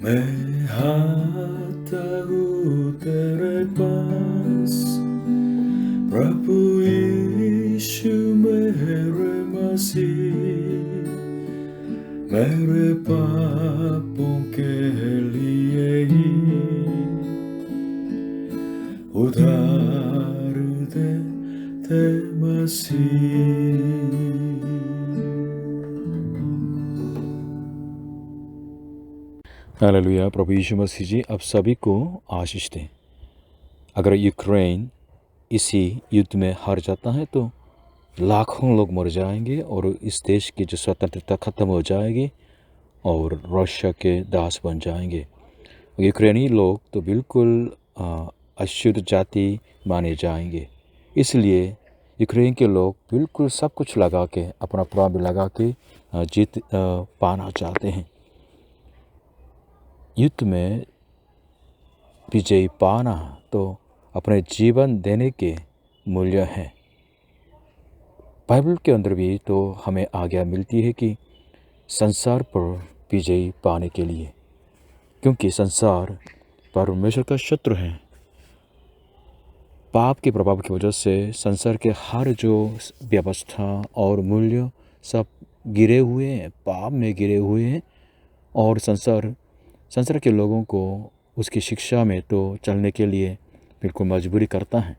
मैं आता हूँ तेरे पास, प्रभु यीशु मेरे मसीह, मेरे पापों के लिए ही उधार दे मसीह। हालेलुया। प्रभु यीशु मसीह जी आप सभी को आशीष दें। अगर यूक्रेन इसी युद्ध में हार जाता है तो लाखों लोग मर जाएंगे और इस देश की जो स्वतंत्रता खत्म हो जाएगी और रशिया के दास बन जाएंगे। यूक्रेनी लोग तो बिल्कुल अशुद्ध जाति माने जाएंगे। इसलिए यूक्रेन के लोग बिल्कुल सब कुछ लगा के, अपना प्राण लगा के जीत पाना चाहते हैं। युद्ध में विजय पाना तो अपने जीवन देने के मूल्य है। बाइबल के अंदर भी तो हमें आज्ञा मिलती है कि संसार पर विजय पाने के लिए, क्योंकि संसार परमेश्वर का शत्रु है। पाप के प्रभाव की वजह से संसार के हर जो व्यवस्था और मूल्य सब गिरे हुए हैं, पाप में गिरे हुए हैं और संसार के लोगों को उसकी शिक्षा में तो चलने के लिए बिल्कुल मजबूरी करता है।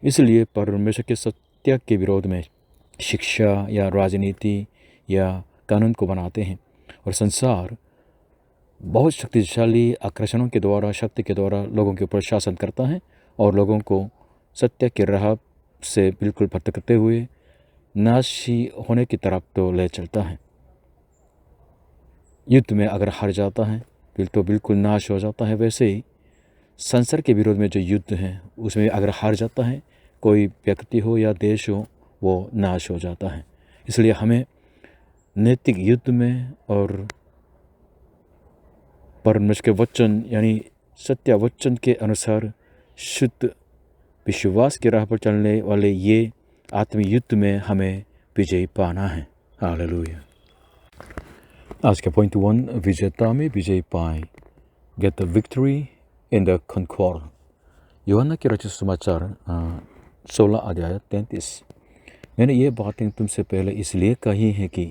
इसलिए परमेश्वर के सत्य के विरोध में शिक्षा या राजनीति या कानून को बनाते हैं और संसार बहुत शक्तिशाली आकर्षणों के द्वारा, शक्ति के द्वारा लोगों के ऊपर शासन करता है और लोगों को सत्य की राह से बिल्कुल भटकते हुए नाशी होने की तरफ तो ले चलता है। युद्ध में अगर हार जाता है तो बिल्कुल नाश हो जाता है। वैसे ही संसार के विरोध में जो युद्ध है उसमें अगर हार जाता है कोई व्यक्ति हो या देश हो, वो नाश हो जाता है। इसलिए हमें नैतिक युद्ध में और परमेश्वर के वचन यानी सत्य वचन के अनुसार शुद्ध विश्वास की राह पर चलने वाले ये आत्मिक युद्ध में हमें विजय पाना है। हालेलुया। आज का पॉइंट 1, विजेता में विजय पाए। Get the victory in the concord. यूहन्ना के रचित समाचार 16 अध्याय 33। मैंने ये बातें तुमसे पहले इसलिए कही हैं कि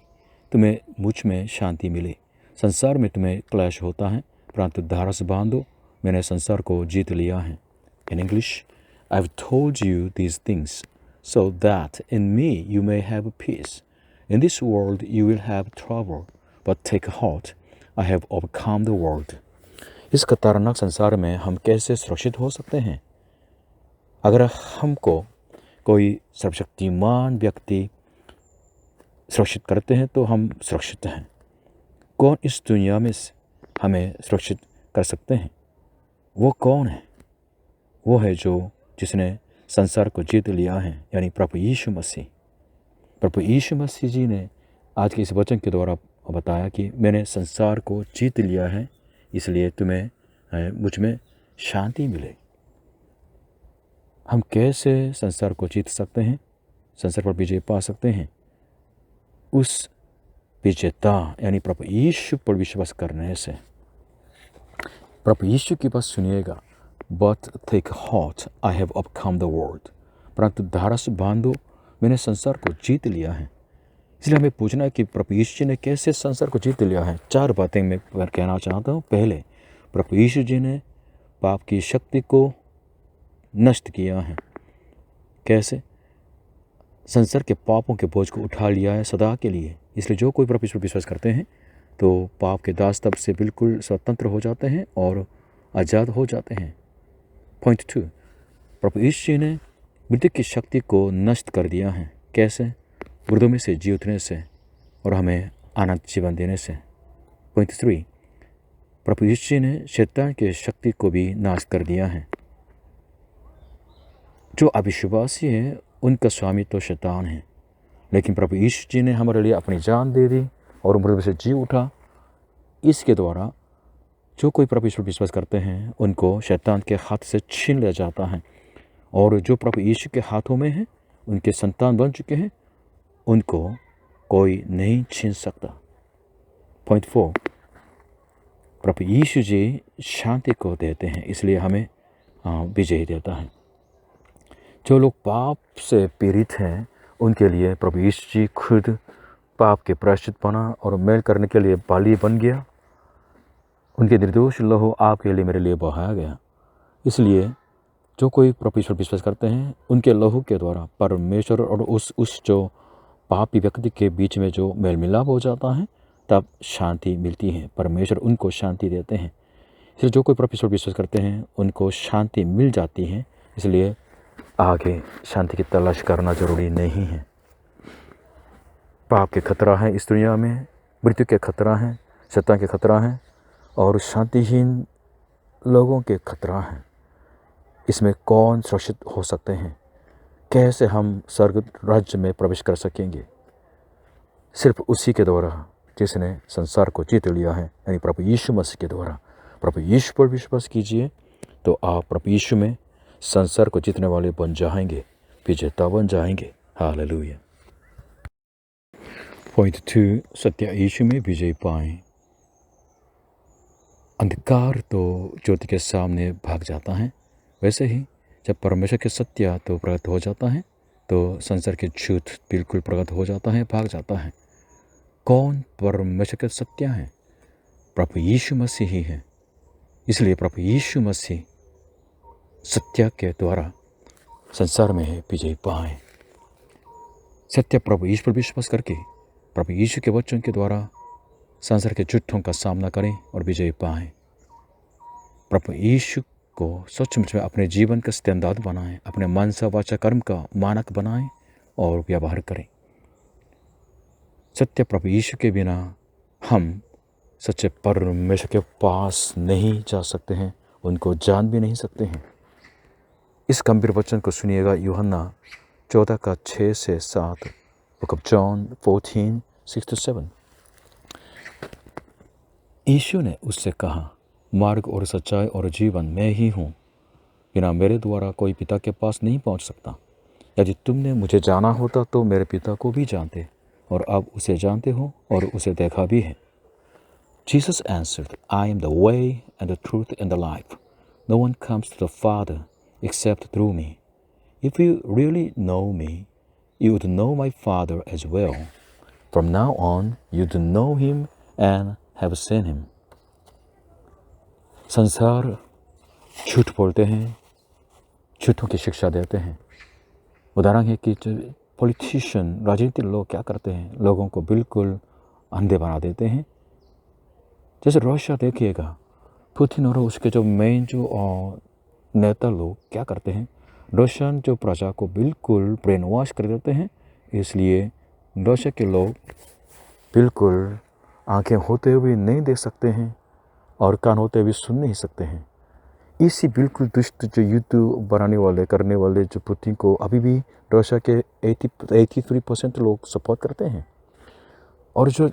तुम्हें मुझ में शांति मिले। संसार में तुम्हें क्लेश होता है, परंतु धारस बांधो, मैंने संसार को जीत लिया है। In English, I've told you these things so that in me you may have peace. In this world you will have trouble, but take heart, I have overcome the world. इस खतरनाक संसार में हम कैसे सुरक्षित हो सकते हैं? अगर हमको कोई सर्वशक्तिमान व्यक्ति सुरक्षित करते हैं तो हम सुरक्षित हैं। कौन इस दुनिया में हमें सुरक्षित कर सकते हैं? वो कौन है? वो है जिसने संसार को जीत लिया है, यानी प्रभु यीशु मसीह। प्रभु यीशु मसीह जी ने आज के इस वचन के द्वारा बताया कि मैंने संसार को जीत लिया है, इसलिए तुम्हें मुझ में शांति मिले। हम कैसे संसार को जीत सकते हैं, संसार पर विजय पा सकते हैं? उस विजेता यानी प्रभु यीशु पर विश्वास करने से। प्रभु यीशु की बात सुनिएगा, But take heart, I have overcome the world. परंतु धारस बांधो, मैंने संसार को जीत लिया है। इसलिए हमें पूछना है कि प्रभु यीशु जी ने कैसे संसार को जीत लिया है। 4 बातें मैं कहना चाहता हूँ। पहले, प्रभु यीशु जी ने पाप की शक्ति को नष्ट किया है। कैसे? संसार के पापों के बोझ को उठा लिया है सदा के लिए। इसलिए जो कोई प्रभु यीशु पर विश्वास करते हैं तो पाप के दास तब से बिल्कुल स्वतंत्र हो जाते हैं और आज़ाद हो जाते हैं। पॉइंट 2, प्रभु यीशु ने मृत्यु की शक्ति को नष्ट कर दिया है। कैसे? मुर्दों में से जी उठने से और हमें अनंत जीवन देने से। पॉइंट 3, प्रभु यीशु ने शैतान की शक्ति को भी नाश कर दिया है। जो अविश्वासी है उनका स्वामी तो शैतान है, लेकिन प्रभु यीशु जी ने हमारे लिए अपनी जान दे दी और मुर्दों में से जी उठा। इसके द्वारा जो कोई प्रभु यीशु पर विश्वास करते हैं उनको शैतान के हाथ से छीन लिया जाता है, और जो प्रभु यीशु के हाथों में हैं, उनके संतान बन चुके हैं, उनको कोई नहीं छीन सकता। पॉइंट 4, प्रभु यीशु जी शांति को देते हैं, इसलिए हमें विजय देता है। जो लोग पाप से पीड़ित हैं उनके लिए प्रभु यीशु जी खुद पाप के प्रायश्चित बना और मेल करने के लिए बलि बन गया। उनके निर्दोष लहू आपके लिए मेरे लिए बहाया गया। इसलिए जो कोई प्रभु ईश्वर विश्वास करते हैं उनके लहू के द्वारा परमेश्वर और उस जो पापी व्यक्ति के बीच में जो मेल मिलाप हो जाता है तब शांति मिलती है। परमेश्वर उनको शांति देते हैं। इसलिए जो कोई प्रभु ईश्वर विश्वास करते हैं उनको शांति मिल जाती है। इसलिए आगे शांति की तलाश करना जरूरी नहीं है। पाप के खतरा है इस दुनिया में, मृत्यु के खतरा है, शैतान के खतरा है और शांतिहीन लोगों के खतरा है। इसमें कौन सुरक्षित हो सकते हैं? कैसे हम स्वर्ग राज्य में प्रवेश कर सकेंगे? सिर्फ उसी के द्वारा जिसने संसार को जीत लिया है, यानी प्रभु यीशु मसीह के द्वारा। प्रभु यीशु पर विश्वास कीजिए तो आप प्रभु यीशु में संसार को जीतने वाले बन जाएंगे, विजेता बन जाएंगे। हालेलुया। पॉइंट 2, सत्य यीशु में विजय पाएं। अंधकार तो ज्योति के सामने भाग जाता है, वैसे ही जब परमेश्वर के सत्य तो प्रकट हो जाता है तो संसार के झूठ बिल्कुल प्रकट हो जाता है, भाग जाता है। कौन परमेश्वर के सत्य है? प्रभु यीशु मसीह ही है। इसलिए प्रभु यीशु मसीह सत्य के द्वारा संसार में विजय पाएं। सत्य प्रभु यीशु पर विश्वास करके प्रभु यीशु के वचन के द्वारा संसार के झूठों का सामना करें और विजय पाएं। प्रभु यीशु को सचमुच में अपने जीवन का स्टैंडर्ड बनाएं, अपने मन से वाचा कर्म का मानक बनाएं और व्यवहार करें। सत्य प्रभु यीशु के बिना हम सच्चे परमेश्वर के पास नहीं जा सकते हैं, उनको जान भी नहीं सकते हैं। इस गंभीर वचन को सुनिएगा, यूहन्ना 14:6-7, बुक ऑफ जॉन 14:6-7। यीशु ने उससे कहा, मार्ग और सच्चाई और जीवन मैं ही हूँ। बिना मेरे द्वारा कोई पिता के पास नहीं पहुँच सकता। यदि तुमने मुझे जाना होता तो मेरे पिता को भी जानते और अब उसे जानते हो और उसे देखा भी है। Jesus answered, I am the way and the truth and the life. No one comes to the Father except through me. If you really know me, you would know my Father as well. From now on, you do know him and have seen him. संसार झूठ बोलते हैं, झूठों की शिक्षा देते हैं। उदाहरण है कि पॉलिटिशियन, राजनीतिक लोग क्या करते हैं, लोगों को बिल्कुल अंधे बना देते हैं। जैसे रशिया देखिएगा, पुतिन और उसके जो मेन जो नेता लोग क्या करते हैं, रशियन जो प्रजा को बिल्कुल ब्रेन वॉश कर देते हैं। इसलिए रशिया के लोग बिल्कुल आंखें होते हुए नहीं देख सकते हैं और कान होते हुए सुन नहीं सकते हैं। इसी बिल्कुल दुष्ट जो युद्ध बनाने वाले करने वाले जो पुतिन को अभी भी रशिया के 83% लोग सपोर्ट करते हैं। और जो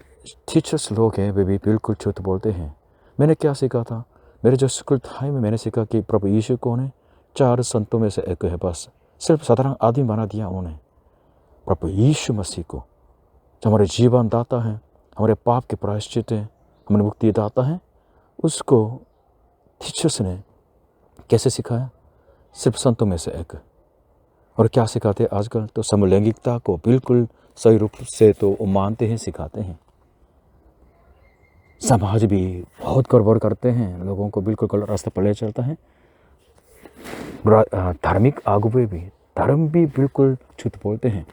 टीचर्स लोग हैं वे भी बिल्कुल झूठ बोलते हैं। मैंने क्या सीखा था, मेरे जो स्कूल टाइम में मैंने सीखा कि प्रभु यीशु कौन है, 4 संतों में से एक है, बस सिर्फ साधारण आदमी बना दिया उन्होंने। प्रभु यीशु मसीह को जो हमारे जीवन दाता है, हमारे पाप के प्रायश्चित है, हमारे मुक्ति दाता है, उसको टीचर्स ने कैसे सिखाया? सिर्फ संतों में से एक। और क्या सिखाते आजकल? तो समलैंगिकता को बिल्कुल सही रूप से तो मानते हैं, सिखाते हैं। समाज भी बहुत गड़बड़ करते हैं, लोगों को बिल्कुल गलत रास्ते पर ले चलता है। धार्मिक आगुवे भी, धर्म भी बिल्कुल झूठ बोलते हैं।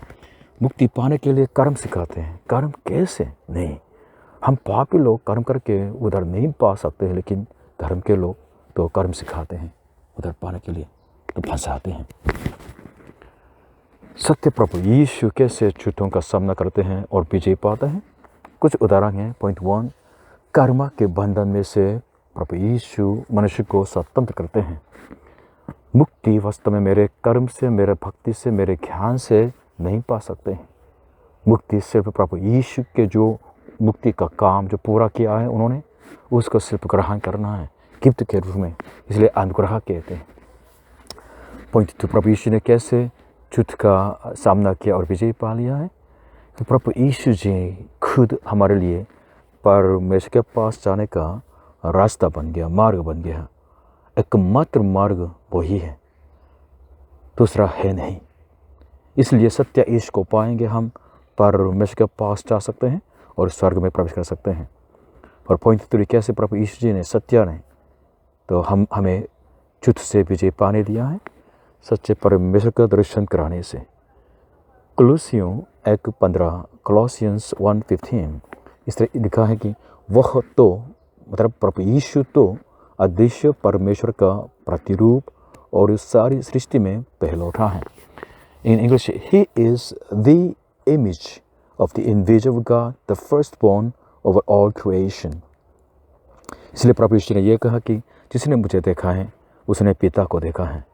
मुक्ति पाने के लिए कर्म सिखाते हैं। कर्म कैसे? नहीं, हम पापी लोग कर्म करके उधर नहीं पा सकते हैं, लेकिन धर्म के लोग तो कर्म सिखाते हैं उधर पाने के लिए, तो फंसाते हैं। सत्य प्रभु यीशु कैसे झूठों का सामना करते हैं और विजय पाते हैं? कुछ उदाहरण हैं। पॉइंट 1, कर्म के बंधन में से प्रभु यीशु मनुष्य को स्वतंत्र करते हैं। मुक्ति वास्तव में मेरे कर्म से, मेरे भक्ति से, मेरे ज्ञान से नहीं पा सकते हैं। मुक्ति सिर्फ प्रभु यीशु के जो मुक्ति का काम जो पूरा किया है उन्होंने, उसको सिर्फ ग्रहण करना है गिफ्ट के रूप में, इसलिए अनुग्रह कहते हैं। पॉइंट 2, प्रभु यीशु ने कैसे झूठ का सामना किया और विजय पा लिया है? प्रभु यीशु जी खुद हमारे लिए परमेश्वर के पास जाने का रास्ता बन गया, मार्ग बन गया। एकमात्र मार्ग वही है, दूसरा है नहीं। इसलिए सत्य ईश को पाएंगे हम, परमेश्वर के पास जा सकते हैं और स्वर्ग में प्रवेश कर सकते हैं। और पॉइंट तरीके से प्रभु यीशु जी ने, सत्य ने तो हमें झूठ से विजय पाने दिया है, सच्चे परमेश्वर का दर्शन कराने से। कुलुसियों 1:15, कोलोसियंस 1:15 इस तरह लिखा है कि वह तो मतलब प्रभु यीशु तो अदृश्य परमेश्वर का प्रतिरूप और सारी सृष्टि में पहलौठा है। In English, he is the image of the invisible God, the firstborn over all creation. इसलिए प्रभु यीशु ने यह कहा कि जिसने मुझे देखा है उसने पिता को देखा है।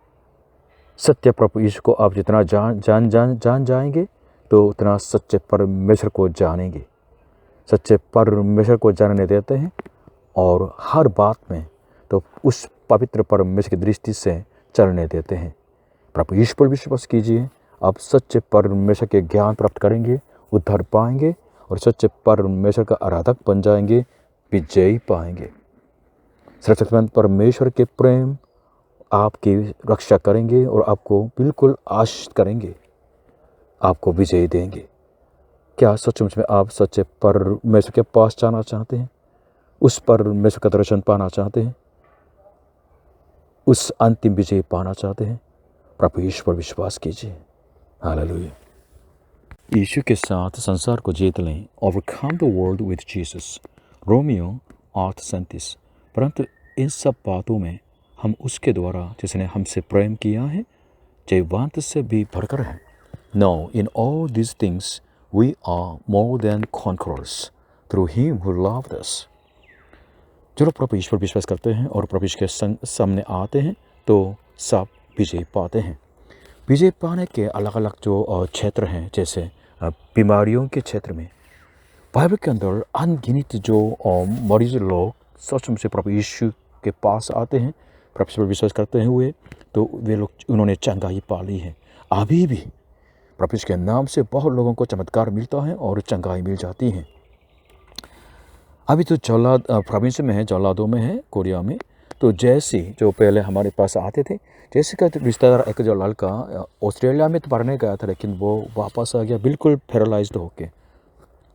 सत्य प्रभु यीशु को आप जितना जान जाएंगे तो उतना सच्चे परमेश्वर को जानेंगे। सच्चे परमेश्वर को जानने देते हैं और हर बात में तो उस पवित्र परमेश्वर की दृष्टि से चलने देते हैं। प्रभु यीशु पर विश्वास कीजिए, आप सच्चे परमेश्वर के ज्ञान प्राप्त करेंगे, उद्धार पाएंगे और सच्चे परमेश्वर का आराधक बन जाएंगे, विजयी पाएंगे। सर्वशक्तिमान परमेश्वर के प्रेम आपकी रक्षा करेंगे और आपको बिल्कुल आशीष करेंगे, आपको विजय देंगे। क्या सचमुच में आप सच्चे परमेश्वर के पास जाना चाहते हैं? उस परमेश्वर का दर्शन पाना चाहते हैं? उस अंतिम विजय पाना चाहते हैं? प्रभु यीशु पर विश्वास कीजिए। हालेलुया। यीशु के साथ संसार को जीत लें। Overcome the world with Jesus, Romeo 8:37। परंतु इन सब बातों में हम उसके द्वारा जिसने हमसे प्रेम किया है जयवंत से भी बढ़कर है। No in all these things we are more than conquerors through him who loved us. जो लोग प्रभु यीशु पर विश्वास करते हैं और प्रभु यीशु के सामने आते हैं तो सब विजय पाते हैं। विजय पाने के अलग अलग जो क्षेत्र हैं, जैसे बीमारियों के क्षेत्र में बाइबल के अंदर अनगिनत जो मरीज लोग सचमुच से प्रभु यीशु के पास आते हैं, प्रभु पर विश्वास करते हुए, तो वे लोग उन्होंने चंगाई पा ली है। अभी भी प्रभु यीशु के नाम से बहुत लोगों को चमत्कार मिलता है और चंगाई मिल जाती है। अभी तो जौलाद प्रोविंस में है, जौलादों में है, कोरिया में। तो जैसे जो पहले हमारे पास आते थे, जैसे का रिश्तेदार एक जो लड़का ऑस्ट्रेलिया में तो पढ़ने गया था, लेकिन वो वापस आ गया बिल्कुल पैरालाइज्ड होके,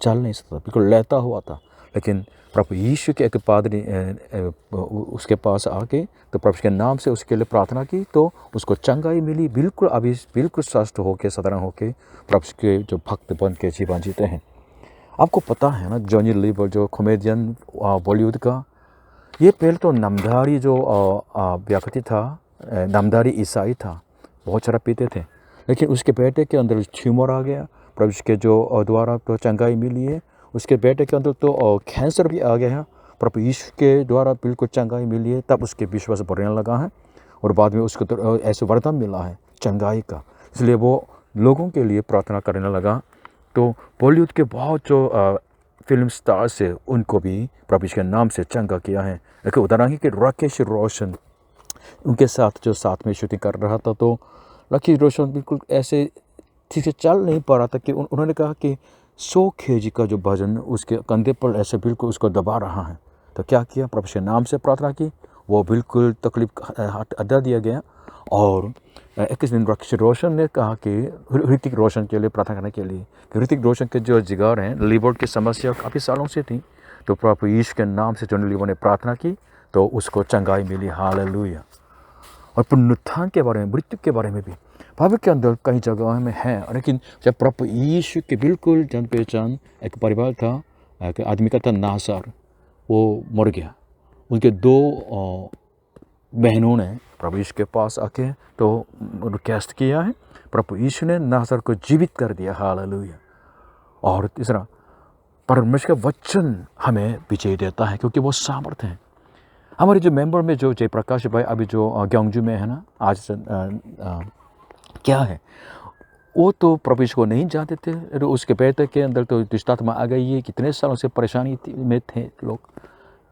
चल नहीं सकता, बिल्कुल लेटा हुआ था। लेकिन प्रभु यीशु के एक पादरी उसके पास आके तो प्रभु के नाम से उसके लिए प्रार्थना की तो उसको चंगाई मिली। बिल्कुल अभी बिल्कुल स्वस्थ होके, साधारण होके प्रभु के जो भक्त बन के जीवन जीते हैं। आपको पता है ना, जॉनी लीवर जो कॉमेडियन बॉलीवुड का, ये पहले तो नामधारी जो व्यक्ति था, नामधारी ईसाई था, बहुत शराब पीते थे। लेकिन उसके बेटे के अंदर ट्यूमर आ गया, प्रभु के जो द्वारा तो चंगाई मिली है। उसके बेटे के अंदर तो कैंसर भी आ गया है, प्रभु यीशु के द्वारा बिल्कुल चंगाई मिली है। तब उसके विश्वास बढ़ने लगा है और बाद में उसको तो ऐसे वरदान मिला है चंगाई का, इसलिए वो लोगों के लिए प्रार्थना करने लगा। तो बॉलीवुड के बहुत जो फिल्म स्टार्स है, उनको भी प्रभु के नाम से चंगा किया है। एक उदाहरण है कि राकेश रोशन, उनके साथ जो साथ में शूटिंग कर रहा था, तो राकेश रोशन बिल्कुल ऐसे ठीक से चल नहीं पा रहा था कि उन्होंने कहा कि 100 kg का जो वजन उसके कंधे पर ऐसे बिल्कुल उसको दबा रहा है। तो क्या किया, प्रभु के नाम से प्रार्थना की, वो बिल्कुल तकलीफ हटा दिया गया। और एक दिन राकेश रोशन ने कहा कि ऋतिक रोशन के लिए प्रार्थना करने के लिए, कि ऋतिक रोशन के जो जिगर हैं, लीवर की समस्या काफ़ी सालों से थी। तो प्रभु यीशु के नाम से जॉनी लीवर ने प्रार्थना की तो उसको चंगाई मिली। हालेलुया। और पुनरुत्थान के बारे में, मृत्यु के बारे में भी बाइबल के अंदर कई जगहों में है। लेकिन जब प्रभु यीशु के बिल्कुल जान पहचान एक परिवार था, एक आदमी का था नासर, वो मर गया। उनके 2 बहनों ने प्रभु यीशु के पास आके तो रिक्वेस्ट किया है, प्रभु यीशु ने नासर को जीवित कर दिया। हालेलुया। और तीसरा, परमेश्वर का वचन हमें विजय देता है क्योंकि वो सामर्थ है। हमारे जो मेंबर में जो जयप्रकाश भाई अभी जो ग्योंगजू में है ना, आज क्या है, वो तो प्रभु यीशु को नहीं जानते थे। उसके बेटे के अंदर तो दुष्टात्मा आ गई है, कितने सालों से परेशानी में थे लोग,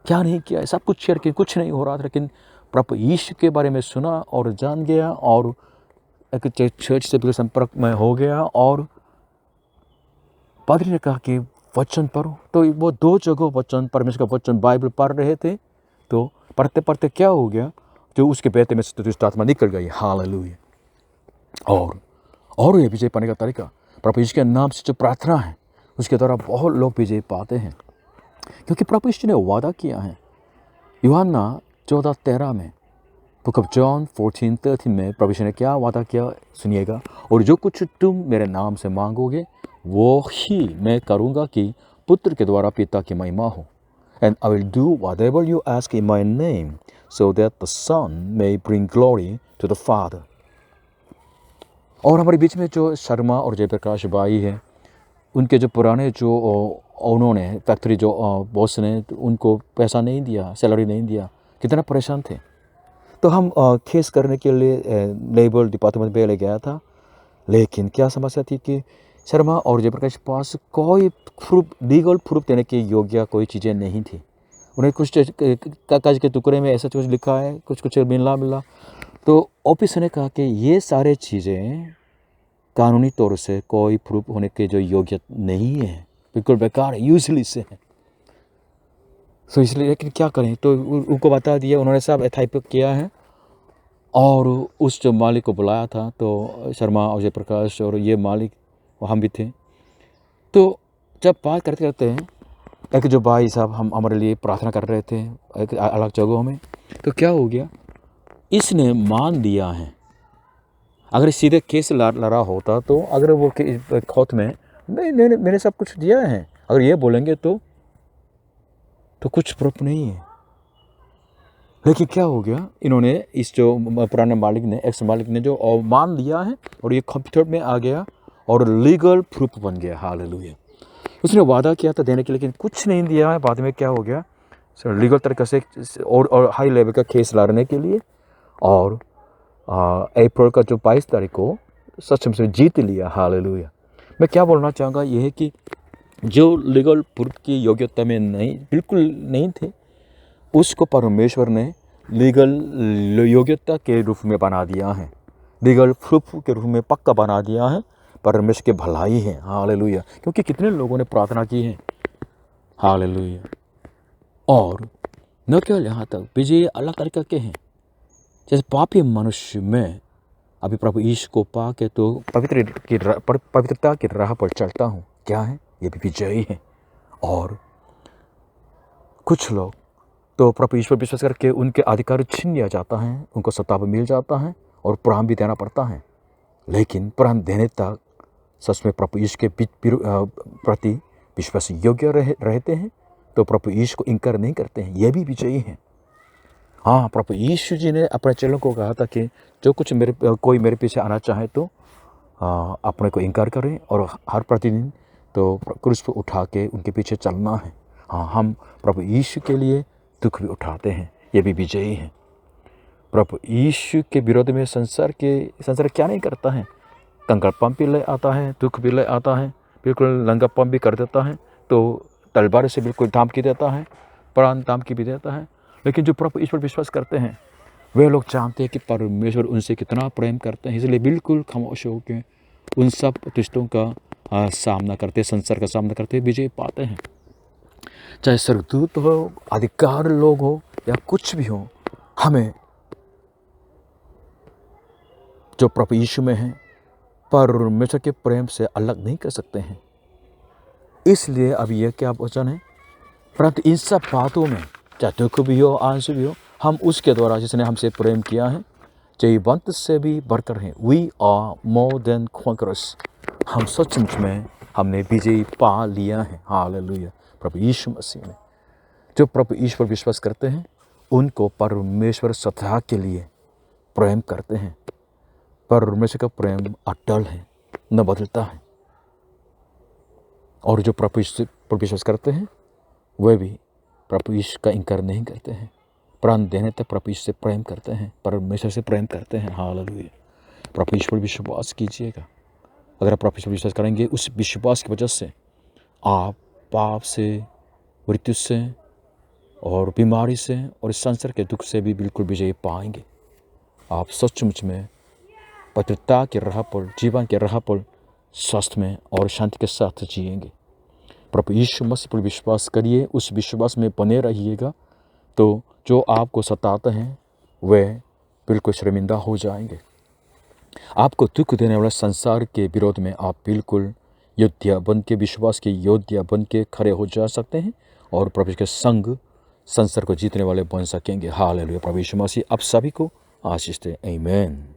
क्या नहीं किया, सब कुछ शेयर किया, कुछ नहीं हो रहा था। लेकिन प्रभु यीशु के बारे में सुना और जान गया और एक चर्च से भी संपर्क में हो गया। और पादरी ने कहा कि वचन पढ़ो, तो वो 2 जगह वचन, परमेश्वर का वचन बाइबल पढ़ रहे थे। तो पढ़ते पढ़ते क्या हो गया, जो उसके बेटे में से दुष्ट आत्मा निकल गई। हालेलुया। और ये विजय पाने का तरीका, प्रभु यीशु के नाम से जो प्रार्थना है उसके द्वारा बहुत लोग विजय पाते हैं, क्योंकि प्रभु यीशु ने वादा किया है। यूहन्ना 14:13 में, बुक ऑफ जॉन 14:13 में प्रभु यीशु ने क्या वादा किया, सुनिएगा। और जो कुछ तुम मेरे नाम से मांगोगे वो ही मैं करूँगा कि पुत्र के द्वारा पिता की महिमा हो। And I will do whatever you ask in my name, so that the Son may bring glory to the Father. और हमारे बीच में जो शर्मा और जयप्रकाश भाई हैं, उनके जो पुराने जो उन्होंने फैक्ट्री जो बॉस ने उनको पैसा नहीं दिया, सैलरी नहीं दिया, कितना परेशान थे। तो हम केस करने के लिए लेबर डिपार्टमेंट पे ले गया था, लेकिन क्या समस्या थी कि शर्मा और जयप्रकाश के पास कोई प्रूफ, लीगल प्रूफ देने के योग्य कोई चीज़ें नहीं थी। उन्हें कुछ कागज के टुकड़े में ऐसा कुछ लिखा है, कुछ मिला। तो ऑफिस ने कहा कि ये सारे चीज़ें कानूनी तौर से कोई प्रूफ होने के जो योग्य नहीं है, बिल्कुल बेकार है, यूजली से है। तो इसलिए लेकिन क्या करें, तो उनको बता दिया, उन्होंने सब टाइप किया है और उस जो मालिक को बुलाया था। तो शर्मा और जयप्रकाश और ये मालिक हम भी थे। तो जब बात करते करते हैं, एक जो भाई साहब हम हमारे लिए प्रार्थना कर रहे थे एक अलग जगहों में, तो क्या हो गया, इसने मान लिया है। अगर सीधे केस लड़ा होता तो अगर वो कोर्ट में मैंने सब कुछ दिया है, अगर ये बोलेंगे तो कुछ प्रूफ नहीं है। लेकिन क्या हो गया, इन्होंने इस जो पुराने मालिक ने, एक्स मालिक ने जो मान लिया है और ये कंप्यूटर में आ गया और लीगल प्रूफ बन गया। हालेलुया। उसने वादा किया था देने के, लेकिन कुछ नहीं दिया है। बाद में क्या हो गया, लीगल तरीके से और हाई लेवल का केस लड़ने के लिए और अप्रैल का जो 22 तारीख को सच में जीत लिया। हालेलुया। मैं क्या बोलना चाहूँगा ये है कि जो लीगल प्रूफ की योग्यता में बिल्कुल नहीं थे, उसको परमेश्वर ने लीगल योग्यता के रूप में बना दिया है, लीगल प्रूफ के रूप में पक्का बना दिया है। परमेश्वर की भलाई है। हालेलुया। क्योंकि कितने लोगों ने प्रार्थना की है। हालेलुया। और न केवल यहाँ तक, विजय अलग तरीके के हैं। जैसे पापी मनुष्य में अभी प्रभु यीशु को पा के तो पवित्रता की राह पर चलता हूँ, क्या है, ये भी विजयी है। और कुछ लोग तो प्रभु ईश्वर विश्वास करके उनके अधिकार छीन लिया जाता है, उनको सताव मिल जाता है और प्राण भी देना पड़ता है। लेकिन प्राण देने तक सच में प्रभु यीशु के प्रति विश्वास योग्य रहते हैं, तो प्रभु यीशु को इनकार नहीं करते हैं, ये भी विजयी हैं। हाँ, प्रभु यीशु जी ने अपने चेलों को कहा था कि जो कुछ कोई मेरे पीछे आना चाहे तो अपने को इनकार करें और हर प्रतिदिन तो क्रूस पर उठा के उनके पीछे चलना है। हाँ, हम प्रभु यीशु के लिए दुख भी उठाते हैं, ये भी विजयी हैं। प्रभु यीशु के विरोध में संसार क्या नहीं करता है, कंकड़पन भी ले आता है, दुख भी ले आता है, बिल्कुल लंगापन भी कर देता है, तो तलवार से बिल्कुल धमकी देता है, प्राण धमकी भी देता है। लेकिन जो प्रभु ईश्वर विश्वास करते हैं वे लोग जानते हैं कि परमेश्वर उनसे कितना प्रेम करते हैं, इसलिए बिल्कुल खामोश होकर उन सब दुष्टों का सामना करते, संसार का सामना करते विजय पाते हैं। चाहे स्वर्गदूत हो, अधिकार लोग हो या कुछ भी हो, हमें जो प्रभु यीशु में है परमेश्वर के प्रेम से अलग नहीं कर सकते हैं। इसलिए अब यह क्या वचन है, परंतु इन सब बातों में चाहे दुख भी हो, आंसू भी हो, हम उसके द्वारा जिसने हमसे प्रेम किया है जयवंत से भी बढ़कर हैं। We are more than conquerors. हम सचमुच में हमने विजय पा लिया है। हालेलुया। प्रभु यीशु मसीह में जो प्रभु ईश्वर विश्वास करते हैं उनको परमेश्वर सदा के लिए प्रेम करते हैं। परमेश्वर का प्रेम अटल है, न बदलता है। और जो प्रभु पर विश्वास करते हैं वे भी प्रभु यीशु का इनकार नहीं करते हैं, प्राण देने तक प्रभु यीशु से प्रेम करते हैं, परमेश्वर से प्रेम करते हैं। हालेलुया। प्रभु यीशु पर विश्वास कीजिएगा। अगर आप प्रभु यीशु पर विश्वास करेंगे, उस विश्वास की वजह से आप पाप से, मृत्यु से और बीमारी से और इस संसार के दुख से भी बिल्कुल विजय पाएंगे। आप सचमुच में पवित्रता की राह पर, जीवन की राह पर स्वास्थ्य में और शांति के साथ जिएंगे। प्रभु यीशु मसीह पर विश्वास करिए, उस विश्वास में बने रहिएगा, तो तो जो आपको सताते हैं वे बिल्कुल शर्मिंदा हो जाएंगे। आपको दुख देने वाले संसार के विरोध में आप बिल्कुल योद्धा बन के, विश्वास के योद्धा बन के खड़े हो जा सकते हैं और प्रभु के संग संसार को जीतने वाले बन सकेंगे। हालेलुया। प्रभु यीशु मसीह आप सभी को आशीष दे। आमीन।